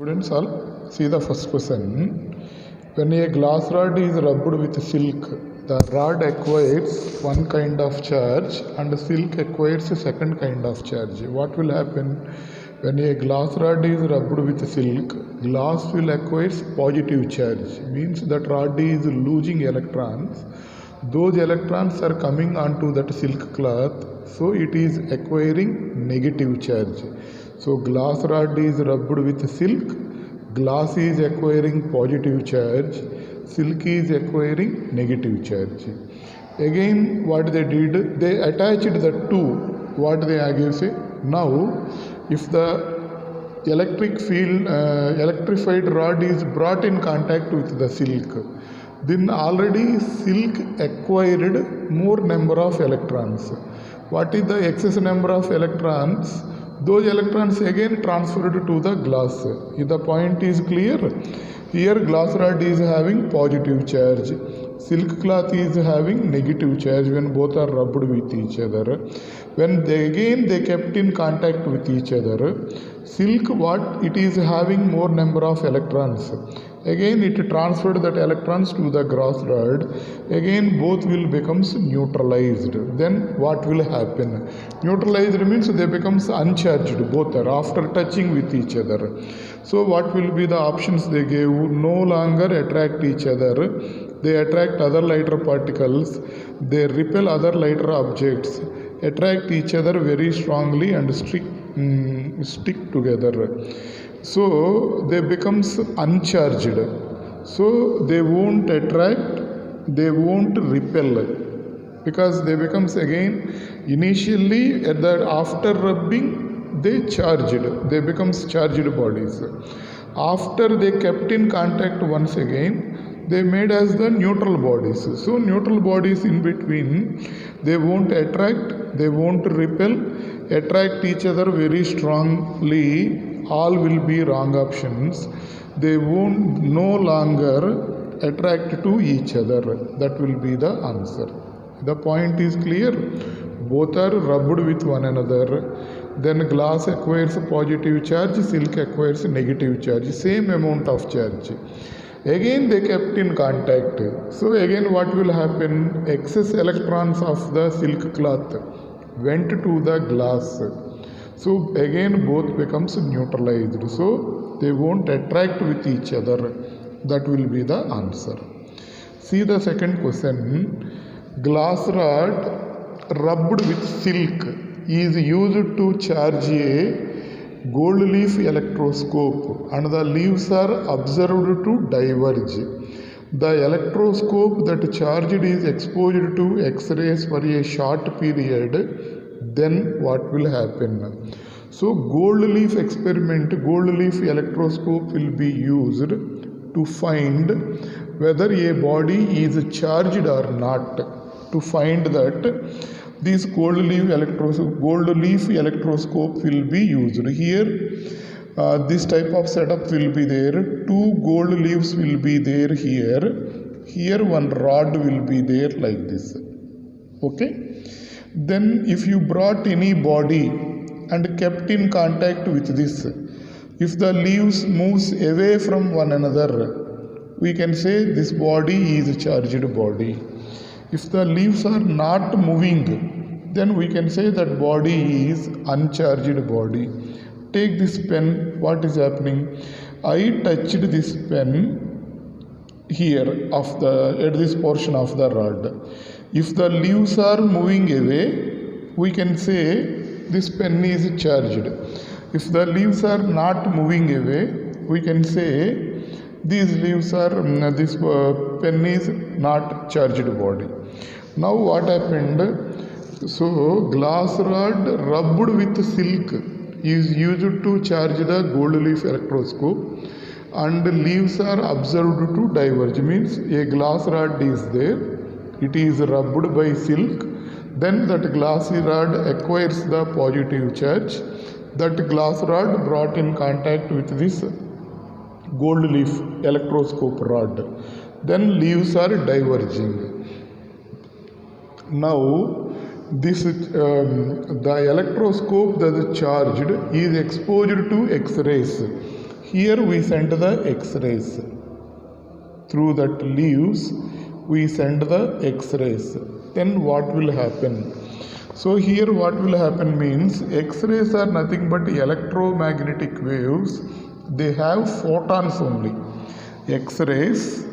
Students, all see the first question. When a glass rod is rubbed with silk, the rod acquires one kind of charge and silk acquires a second kind of charge. What will happen? When a glass rod is rubbed with silk, glass will acquire positive charge. Means that rod is losing electrons. Those electrons are coming onto that silk cloth, so it is acquiring negative charge. So glass rod is rubbed with silk, glass is acquiring positive charge, silk is acquiring negative charge. Again, what they did, they attached the two. What they again say? Now, if the electrified rod is brought in contact with the silk, then already silk acquired more number of electrons. What is the excess number of electrons? Those electrons again transferred to the glass. If the point is clear, here glass rod is having positive charge, silk cloth is having negative charge when both are rubbed with each other. When they kept in contact with each other, silk what it is having more number of electrons. Again it transferred that electrons to the glass rod. Again both will becomes neutralized. Then what will happen? Neutralized means they becomes uncharged, both are after touching with each other. So what will be the options they gave? No longer attract each other. They attract other lighter particles. They repel other lighter objects. Attract each other very strongly and stick together. So they becomes uncharged. So they won't attract, they won't repel, because they becomes again initially at the after rubbing they charged, they becomes charged bodies. After they kept in contact once again, they made as the neutral bodies. So neutral bodies in between, they won't attract, they won't repel, attract each other very strongly. All will be wrong options. They won't no longer attract to each other. That will be the answer. The point is clear. Both are rubbed with one another. Then glass acquires positive charge, silk acquires negative charge. Same amount of charge. Again they kept in contact. So again what will happen? Excess electrons of the silk cloth went to the glass. So again both becomes neutralized. So they won't attract with each other. That will be the answer. See the second question. Glass rod rubbed with silk is used to charge a gold leaf electroscope and the leaves are observed to diverge. The electroscope that charged is exposed to X-rays for a short period. Then what will happen? So gold leaf experiment, gold leaf electroscope will be used to find whether a body is charged or not. To find that, this gold leaf electroscope will be used. Here this type of setup will be there. Two gold leaves will be there here. Here one rod will be there like this. Okay. Then if you brought any body and kept in contact with this, if the leaves moves away from one another, we can say this body is a charged body. If the leaves are not moving, then we can say that body is uncharged body. Take this pen, what is happening? I touched this pen here at this portion of the rod. If the leaves are moving away, we can say this pen is charged. If the leaves are not moving away, we can say these leaves are, this pen is not charged body. Now what happened? So glass rod rubbed with silk is used to charge the gold leaf electroscope and leaves are observed to diverge. Means a glass rod is there. It is rubbed by silk, then that glass rod acquires the positive charge. That glass rod brought in contact with this gold leaf electroscope rod. Then leaves are diverging. Now this the electroscope that is charged is exposed to X-rays. here we send the x-rays through that leaves, we send the x-rays. Then what will happen? So here what will happen means x-rays are nothing but electromagnetic waves. They have photons only. X-rays,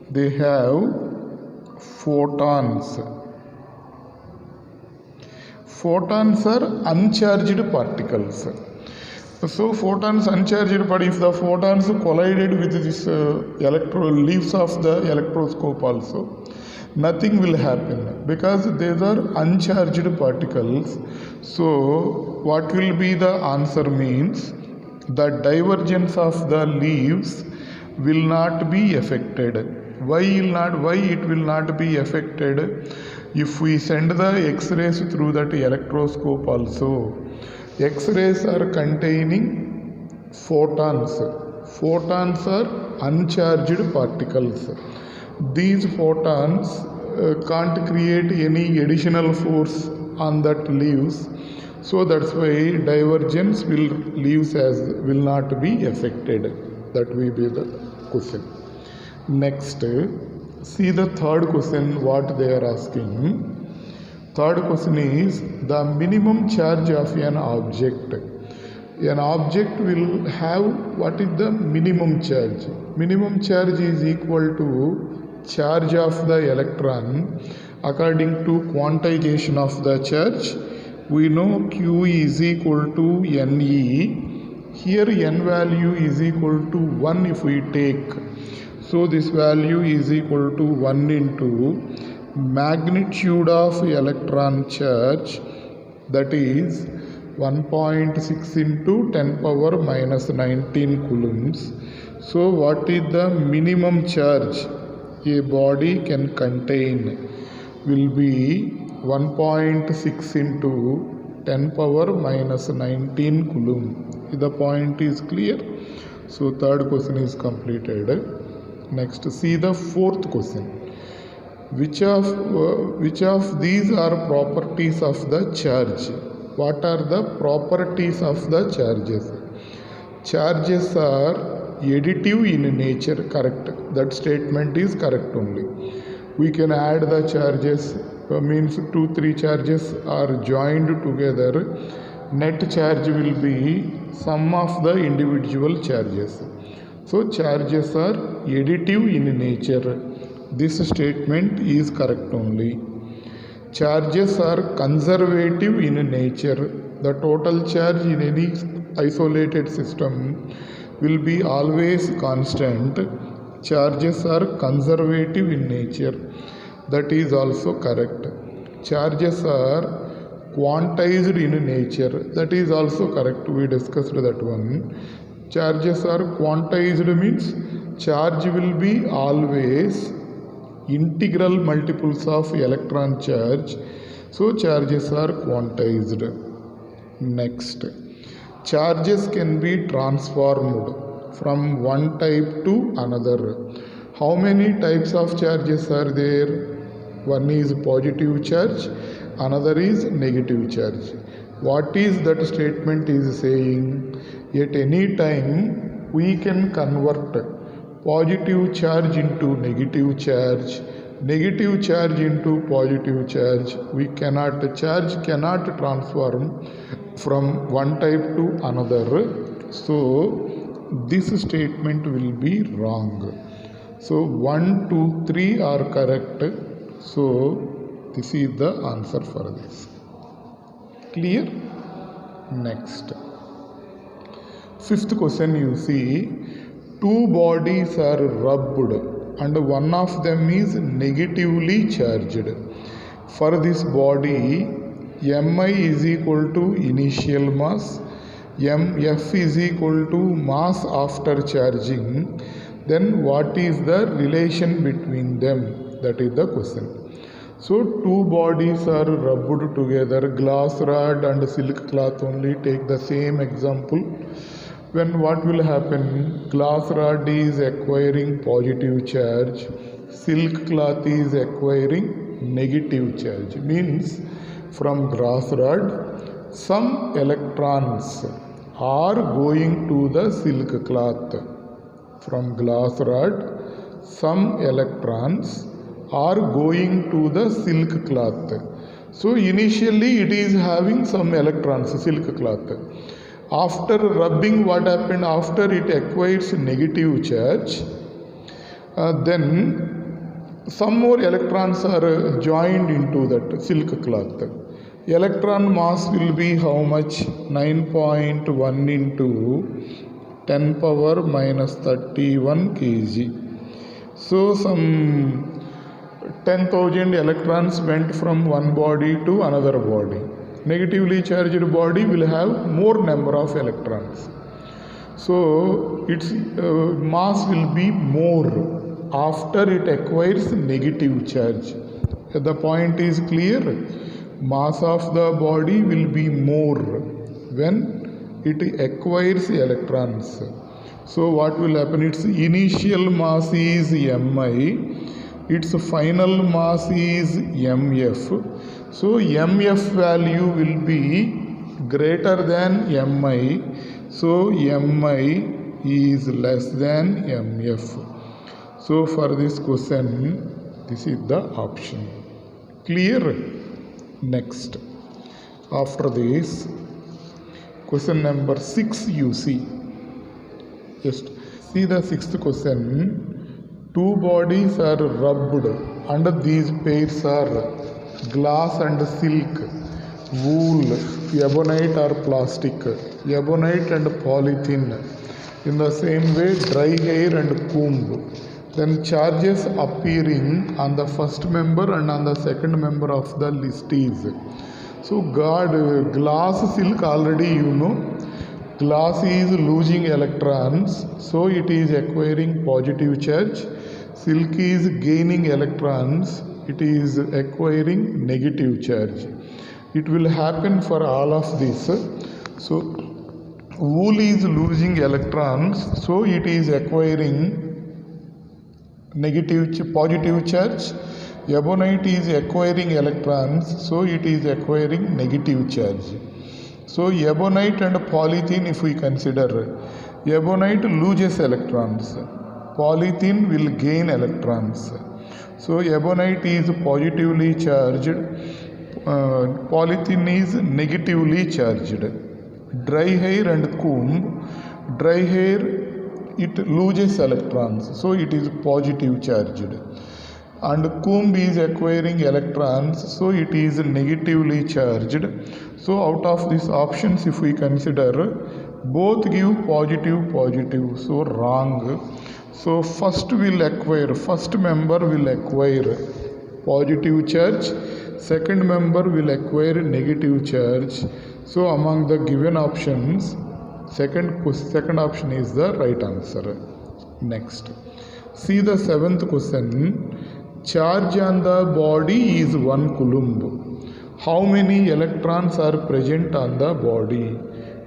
they have photons. Photons are uncharged particles. So photons uncharged, but if the photons collided with this leaves of the electroscope also, nothing will happen because these are uncharged particles. So what will be the answer means the divergence of the leaves will not be affected. Why it will not be affected? If we send the x-rays through that electroscope also, x-rays are containing photons. Photons are uncharged particles. These photons can't create any additional force on that leaves, so that's why divergence will not be affected. That will be the question. Next, see the third question what they are asking. Third question is the minimum charge of an object. An object will have what is the minimum charge? Minimum charge is equal to charge of the electron according to quantization of the charge. We know Q is equal to NE. Here n value is equal to 1 if we take. So this value is equal to 1 into magnitude of electron charge, that is 1.6 into 10 power minus 19 coulombs. So what is the minimum charge a body can contain? Will be 1.6 into 10 power minus 19 coulomb. The point is clear. So third question is completed. Next, see the fourth question. Which of these are properties of the charge? What are the properties of the charges? Charges are additive in nature, correct. That statement is correct only. We can add the charges, means 2-3 charges are joined together. Net charge will be sum of the individual charges. So charges are additive in nature. This statement is correct only. Charges are conservative in nature. The total charge in any isolated system will be always constant. Charges are conservative in nature. That is also correct. Charges are quantized in nature. That is also correct. We discussed that one. Charges are quantized means charge will be always integral multiples of electron charge. So charges are quantized. Next, charges can be transformed from one type to another. How many types of charges are there? One is positive charge, another is negative charge. What is that statement is saying? At any time we can convert positive charge into negative charge, negative charge into positive charge. Charge cannot transform from one type to another. So this statement will be wrong. So 1, 2, 3 are correct. So this is the answer for this. Clear? Next, fifth question, you see two bodies are rubbed and one of them is negatively charged. For this body, Mi is equal to initial mass, Mf is equal to mass after charging. Then what is the relation between them? That is the question. So two bodies are rubbed together, glass rod and silk cloth only. Take the same example. When what will happen? Glass rod is acquiring positive charge, silk cloth is acquiring negative charge. Means from glass rod some electrons are going to the silk cloth. From glass rod, some electrons are going to the silk cloth. So initially it is having some electrons, silk cloth. After rubbing, what happened? After it acquires negative charge, then some more electrons are joined into that silk cloth. Electron mass will be how much? 9.1 into 10 power minus 31 kg. So some 10,000 electrons went from one body to another body. Negatively charged body will have more number of electrons. So its mass will be more after it acquires negative charge. The point is clear. Mass of the body will be more when it acquires electrons. So what will happen? Its initial mass is Mi, its final mass is Mf. So Mf value will be greater than Mi. So Mi is less than Mf. So for this question, this is the option. Clear? Next. After this, question number 6 you see. Just see the sixth question. Two bodies are rubbed and these pairs are glass and silk, wool, ebonite or plastic, ebonite and polythene. In the same way, dry hair and comb. Then charges appearing on the first member and on the second member of the list is. So glass, silk already you know. Glass is losing electrons, so it is acquiring positive charge. Silk is gaining electrons, it is acquiring negative charge. It will happen for all of this. So wool is losing electrons, so it is acquiring positive charge. Ebonite is acquiring electrons, so it is acquiring negative charge. So ebonite and polythene, if we consider, ebonite loses electrons, polythene will gain electrons. So ebonite is positively charged, polythene is negatively charged. Dry hair and comb, dry hair it loses electrons, so it is positive charged. And comb is acquiring electrons, so it is negatively charged. So out of these options, if we consider, both give positive, so wrong. So first member will acquire positive charge, second member will acquire negative charge. So among the given options, second option is the right answer. Next, see the seventh question. Charge on the body is 1 coulomb. How many electrons are present on the body?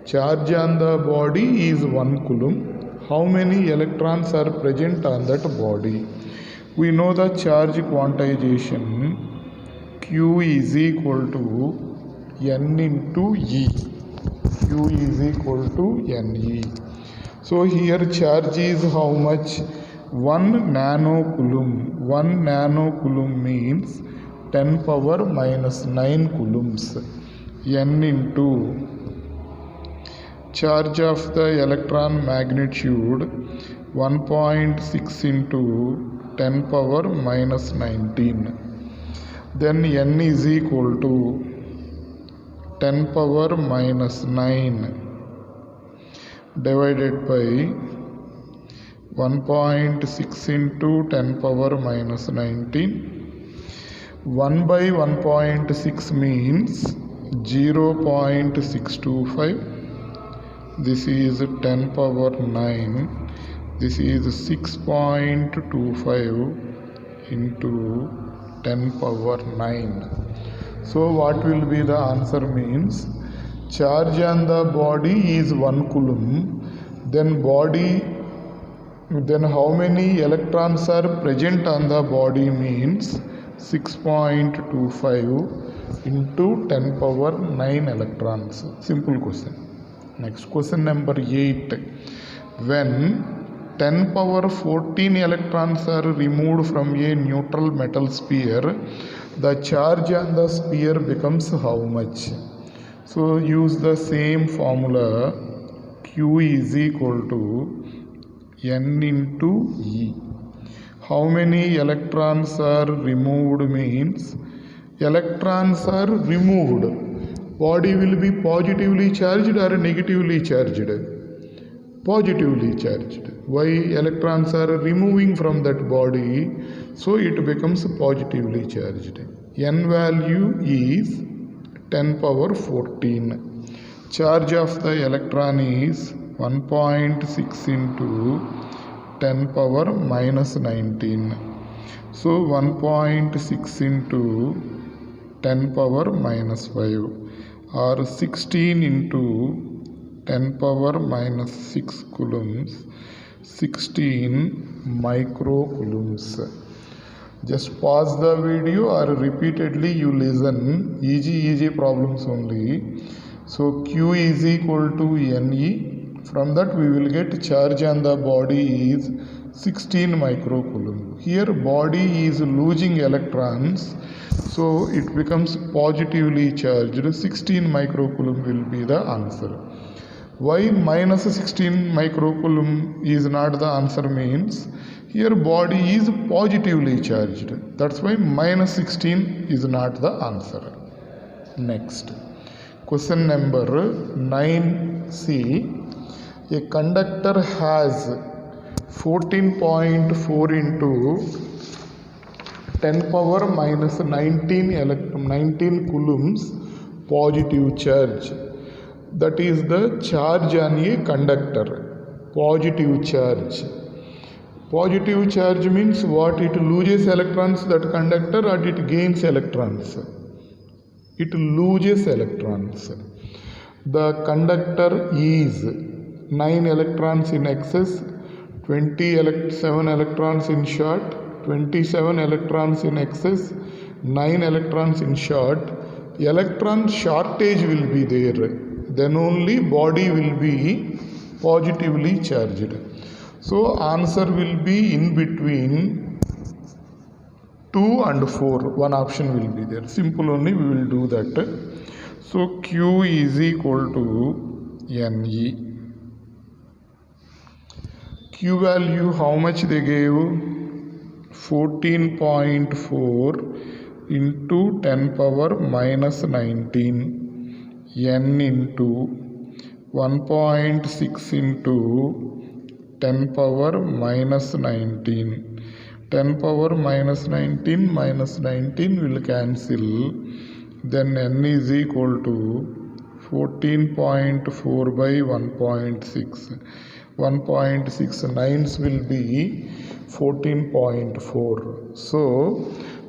Charge on the body is 1 coulomb. How many electrons are present on that body? We know the charge quantization. Q is equal to N into E. Q is equal to Ne. So here charge is how much? 1 nanocoulomb. 1 nanocoulomb means 10 power minus 9 coulombs. N into charge of the electron magnitude 1.6 into 10 power minus 19. Then N is equal to 10 power minus 9 divided by 1.6 into 10 power minus 19. 1 by 1.6 means 0.625. This is 10 power 9. This is 6.25 into 10 power 9. So what will be the answer means? Charge on the body is 1 coulomb. Then how many electrons are present on the body means 6.25 into 10 power 9 electrons. Simple question. Next, question number 8. When 10 power 14 electrons are removed from a neutral metal sphere, the charge on the sphere becomes how much? So use the same formula, Q is equal to N into E. How many electrons are removed means electrons are removed. Body will be positively charged or negatively charged? Positively charged. Why? Electrons are removing from that body, so it becomes positively charged. N value is 10 power 14. Charge of the electron is 1.6 into 10 power minus 19. So 1.6 into 10 power minus 5 or 16 into 10 power minus 6 coulombs, 16 microcoulombs. Just pause the video or repeatedly you listen. Easy problems only. So Q is equal to Ne. From that we will get charge on the body is 16 microcoulomb. Here body is losing electrons, so it becomes positively charged. 16 microcoulomb will be the answer. Why minus 16 microcoulomb is not the answer means here body is positively charged. That's why minus 16 is not the answer. Next, question number 9C. A conductor has 14.4 into 10 power minus 19 coulombs positive charge. That is the charge on a conductor. Positive charge. Positive charge means what? It loses electrons, that conductor, or it gains electrons? It loses electrons. The conductor is 9 electrons in excess, 27 electrons in short, 27 electrons in excess, 9 electrons in short. Electron shortage will be there. Then only body will be positively charged. So answer will be in between 2 and 4. One option will be there. Simple only, we will do that. So Q is equal to Ne. Q value how much they gave? 14.4 into 10 power minus 19. N into 1.6 into 10 power minus 19. 10 power minus 19 will cancel. Then N is equal to 14.4 by 1.6. 1.6 nines will be 14.4. So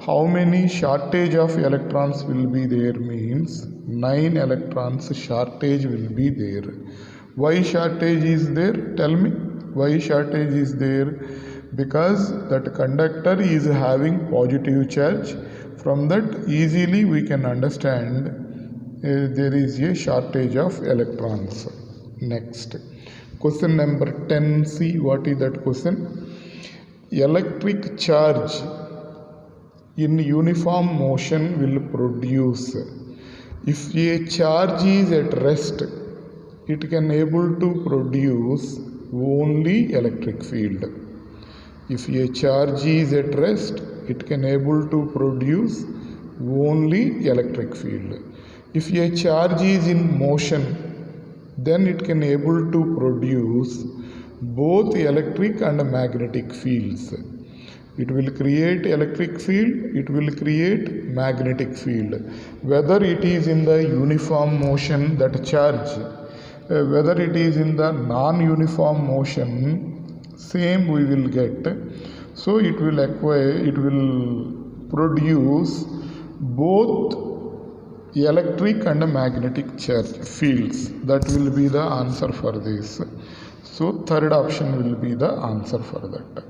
how many shortage of electrons will be there means 9 electrons shortage will be there. Why shortage is there? Tell me. Why shortage is there? Because that conductor is having positive charge. From that easily we can understand there is a shortage of electrons. Next, question number 10C. What is that question? Electric charge in uniform motion will produce. If a charge is at rest, it can able to produce only electric field. If a charge is at rest, it can able to produce only electric field. If a charge is in motion, then it can able to produce both electric and magnetic fields. It will create electric field, it will create magnetic field. Whether it is in the uniform motion, that charge, whether it is in the non-uniform motion, same we will get. So it will produce both electric and magnetic charge fields. That will be the answer for this. So third option will be the answer for that.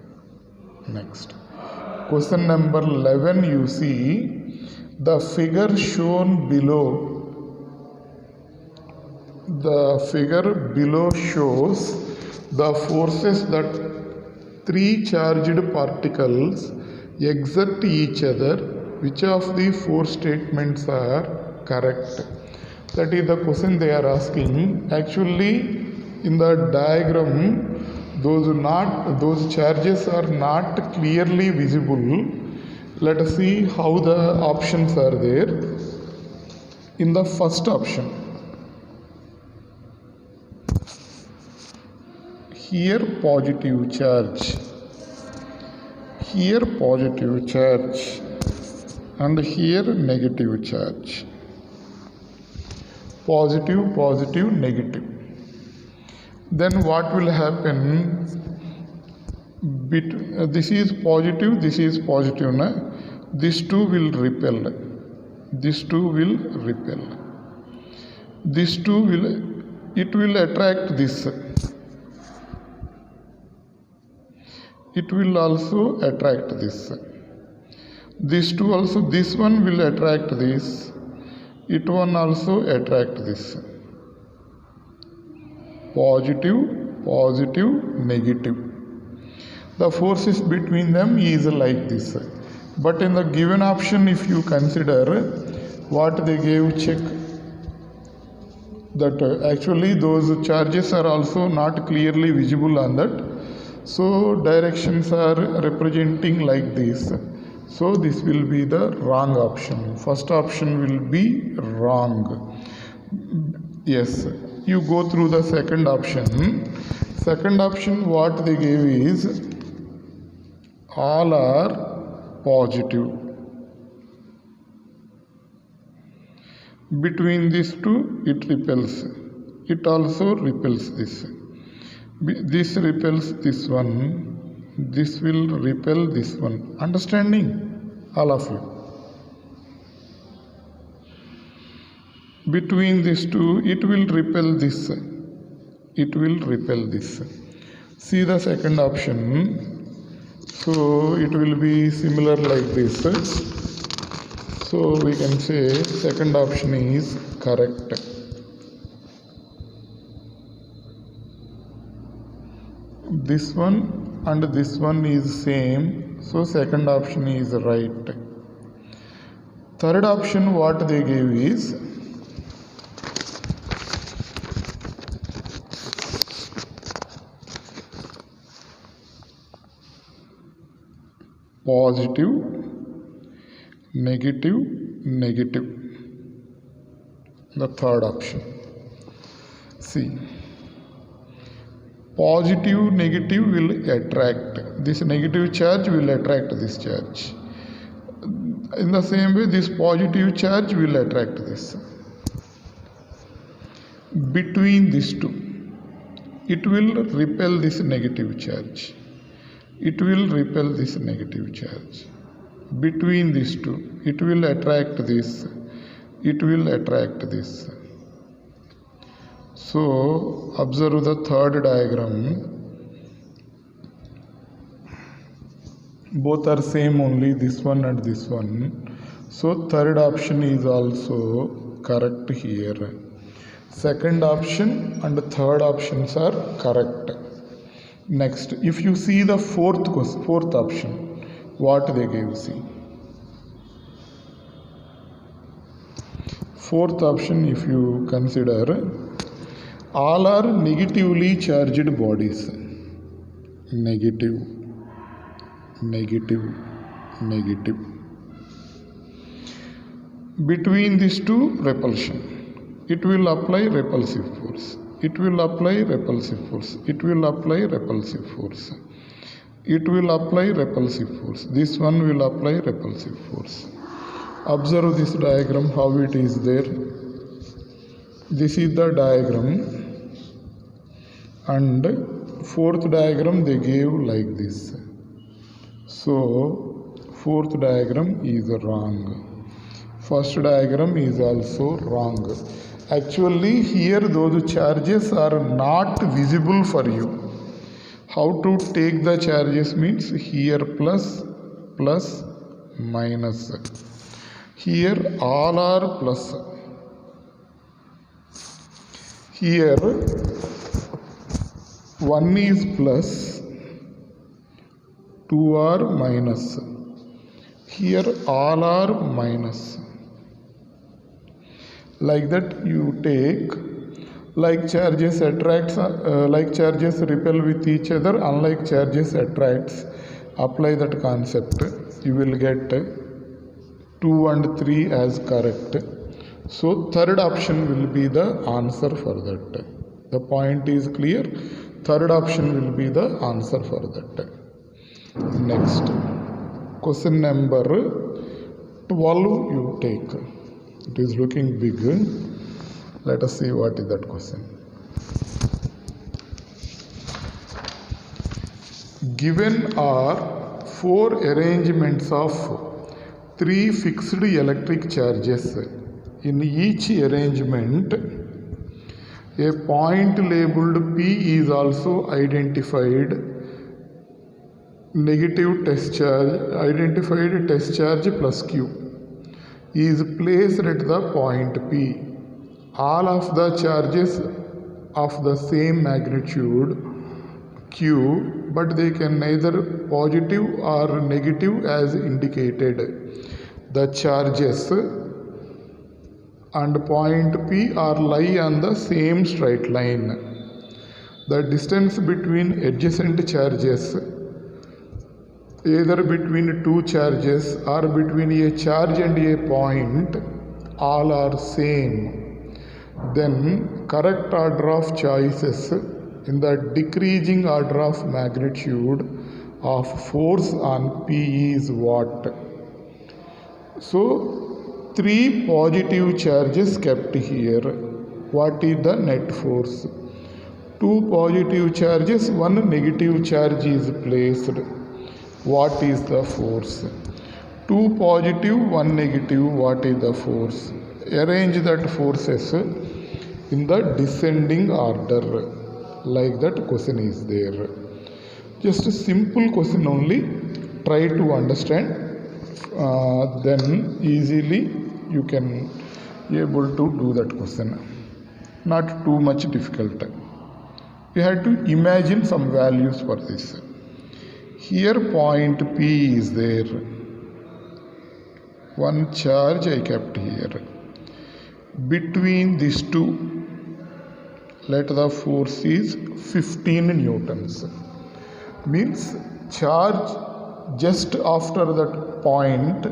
Next, question number 11. You see the figure shown below the figure below shows the forces that three charged particles exert each other. Which of the four statements are correct? That is the question they are asking. Actually, in the diagram, those charges are not clearly visible. Let us see how the options are there. In the first option, here positive charge, here positive charge, and here negative charge. Positive, positive, negative. Then what will happen? This is positive, this is positive. Na? These two will repel. These two will repel. These two it will attract this. It will also attract this. These two also, this one will attract this. It one also attract this. Positive, positive, negative. The forces between them is like this. But in the given option, if you consider what they gave, check that actually those charges are also not clearly visible on that. So directions are representing like this. So this will be the wrong option. First option will be wrong. Yes, you go through the second option. Second option what they gave is all are positive. Between these two it repels. It also repels this. This repels this one. This will repel this one. Understanding? All of you. Between these two, it will repel this. It will repel this. See the second option. So it will be similar like this. So we can say second option is correct. This one and this one is same, so second option is right. Third option what they gave is positive, negative, negative. The third option. See. Positive, negative will attract. This negative charge will attract this charge. In the same way, this positive charge will attract this. Between these two, it will repel this negative charge. It will repel this negative charge. Between these two, it will attract this. It will attract this. So, observe the third diagram. Both are same only, this one and this one. So, third option is also correct here. Second option and third options are correct. Next, if you see the fourth option, what they gave, see. Fourth option, if you consider, all are negatively charged bodies. Negative, negative, negative. Between these two, repulsion. It will apply repulsive force. It will apply repulsive force. It will apply repulsive force. It will apply repulsive force. This one will apply repulsive force. Observe this diagram, how it is there. This is the diagram. And fourth diagram they gave like this. So fourth diagram is wrong. First diagram is also wrong. Actually here those charges are not visible for you. How to take the charges means here plus, plus, minus. Here all are plus. here 1 is plus, 2 are minus, here all are minus. Like that you take, like charges attracts, like charges repel with each other, unlike charges attracts. Apply that concept, you will get 2 and 3 as correct. So third option will be the answer for that. The point is clear. Third option will be the answer for that. Next, question number 12 you take. It is looking big. Let us see what is that question. Given are 4 arrangements of 3 fixed electric charges. In each arrangement, a point labeled P is also identified. Negative test charge, identified test charge plus Q is placed at the point P. All of the charges of the same magnitude Q, but they can neither positive or negative as indicated. The charges and point P are lie on the same straight line. The distance between adjacent charges, either between 2 charges or between a charge and a point, all are same. Then correct order of choices in the decreasing order of magnitude of force on P is what? So 3 positive charges kept here. What is the net force? 2 positive charges, 1 negative charge is placed. What is the force? 2 positive, 1 negative, what is the force? Arrange that forces in the descending order. Like that question is there. Just a simple question only. Try to understand. Then easily you can be able to do that question. Not too much difficult. You have to imagine some values for this. Here point P is there. 1 charge I kept here. Between these two, let the force is 15 newtons. Means charge just after that point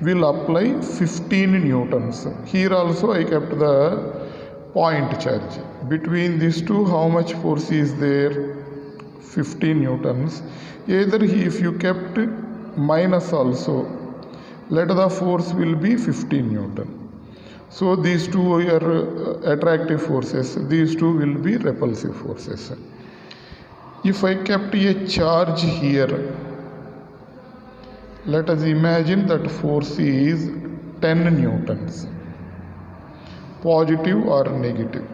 will apply 15 newtons. Here also I kept the point charge. Between these two, how much force is there? 15 newtons. Either if you kept minus also, let the force will be 15 newton. So these two are attractive forces, these two will be repulsive forces. If I kept a charge here, let us imagine that force is 10 newtons, positive or negative.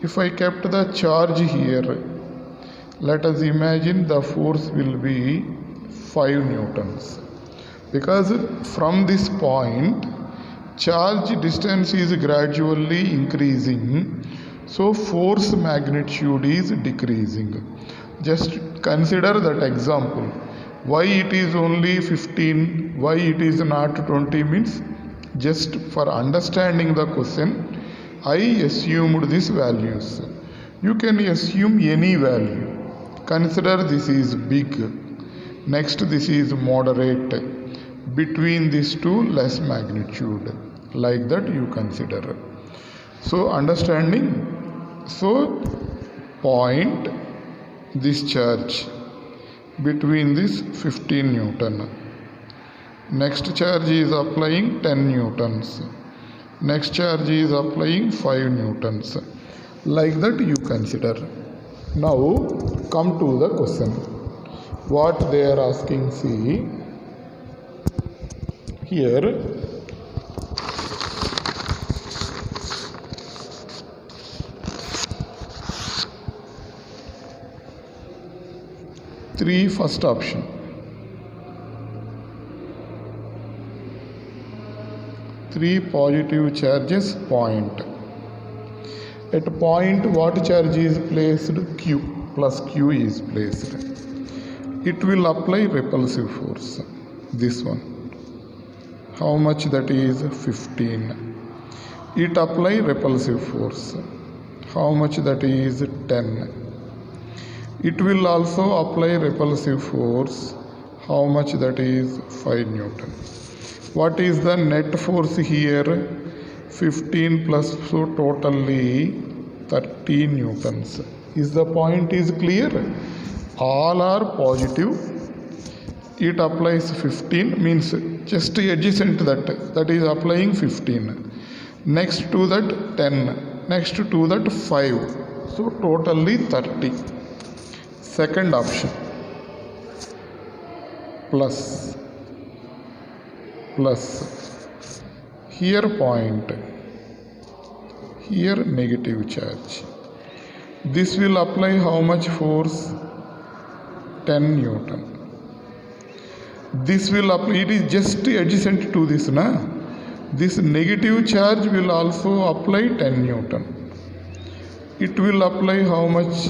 If I kept the charge here, let us imagine the force will be 5 newtons. Because from this point, charge distance is gradually increasing, so force magnitude is decreasing. Just consider that example. Why it is only 15, why it is not 20 means, just for understanding the question, I assumed these values. You can assume any value. Consider this is big, next this is moderate, between these two less magnitude. Like that you consider. So understanding, so point this charge between this 15 newton. Next charge is applying 10 newtons. Next charge is applying 5 newtons. Like that you consider. Now come to the question. What they are asking, see here. First option. 3 positive charges point. At point what charge is placed? Q, plus Q is placed. It will apply repulsive force, this one. How much? That is 15. It apply repulsive force. How much? That is 10. It will also apply repulsive force. How much? That is 5 Newton. What is the net force here? 15 plus, so totally 30 newtons. Is the point is clear? All are positive. It applies 15, means just adjacent that is applying 15. Next to that 10, next to that 5, so totally 30. Second option, plus here point, here negative charge. This will apply how much force? 10 Newton. This will apply, it is just adjacent to this, na? This negative charge will also apply 10 Newton. It will apply how much?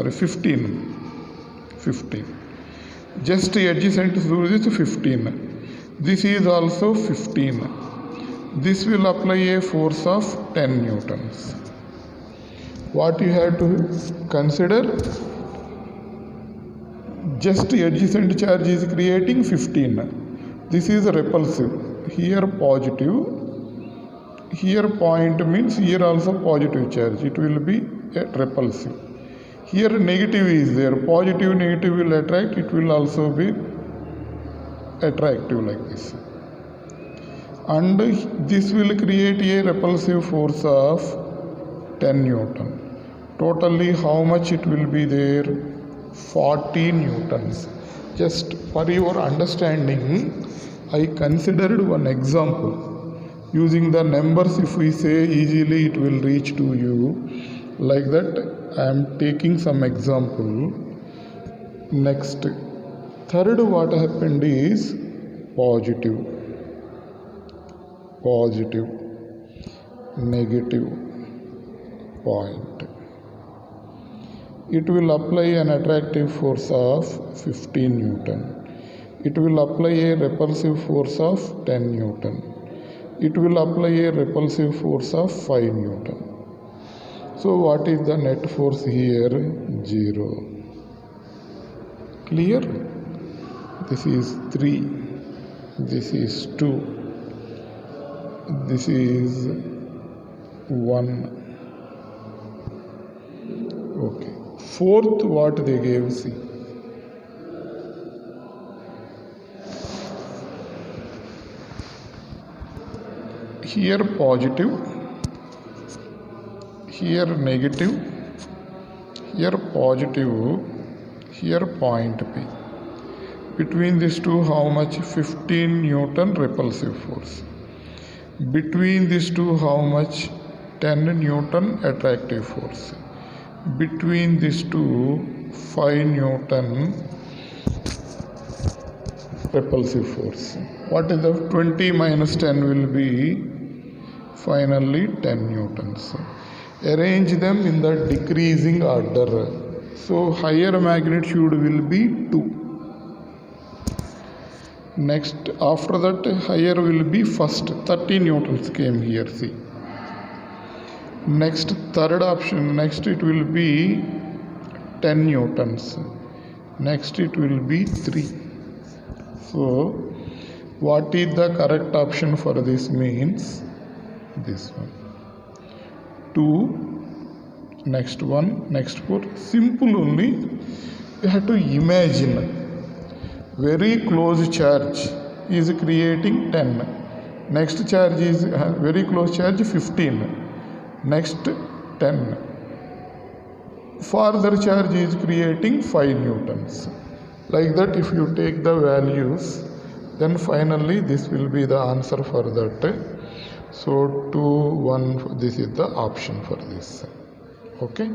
15. Just adjacent to this 15. This is also 15. This will apply a force of 10 newtons. What you have to consider? Just adjacent charge is creating 15. This is repulsive. Here positive. Here point means here also positive charge. It will be repulsive. Here negative is there. Positive, negative will attract. It will also be attractive like this. And this will create a repulsive force of 10 Newton. Totally how much it will be there? 40 newtons. Just for your understanding, I considered one example. Using the numbers, if we say easily it will reach to you. Like that, I am taking some example. Next, third what happened is positive, negative point. It will apply an attractive force of 15 Newton. It will apply a repulsive force of 10 Newton. It will apply a repulsive force of 5 Newton. So what is the net force here? 0. Clear? This is 3. This is 2. This is 1. Okay. Fourth, what they gave, see. Here positive, here negative, here positive, here point P. Between these two, how much? 15 Newton repulsive force. Between these two, how much? 10 Newton attractive force. Between these two, 5 Newton repulsive force. What is the 20 minus 10 will be finally 10 newtons. Arrange them in the decreasing order. So higher magnitude will be 2. Next, after that higher will be first 30 newtons came here, see. Next, third option, next it will be 10 newtons. Next it will be 3. So what is the correct option for this means this one. 2, next one, next 4. Simple only. You have to imagine very close charge is creating 10. Next charge is very close charge 15. Next 10. Further charge is creating 5 newtons. Like that, if you take the values, then finally this will be the answer for that. So 2, 1, this is the option for this. Okay.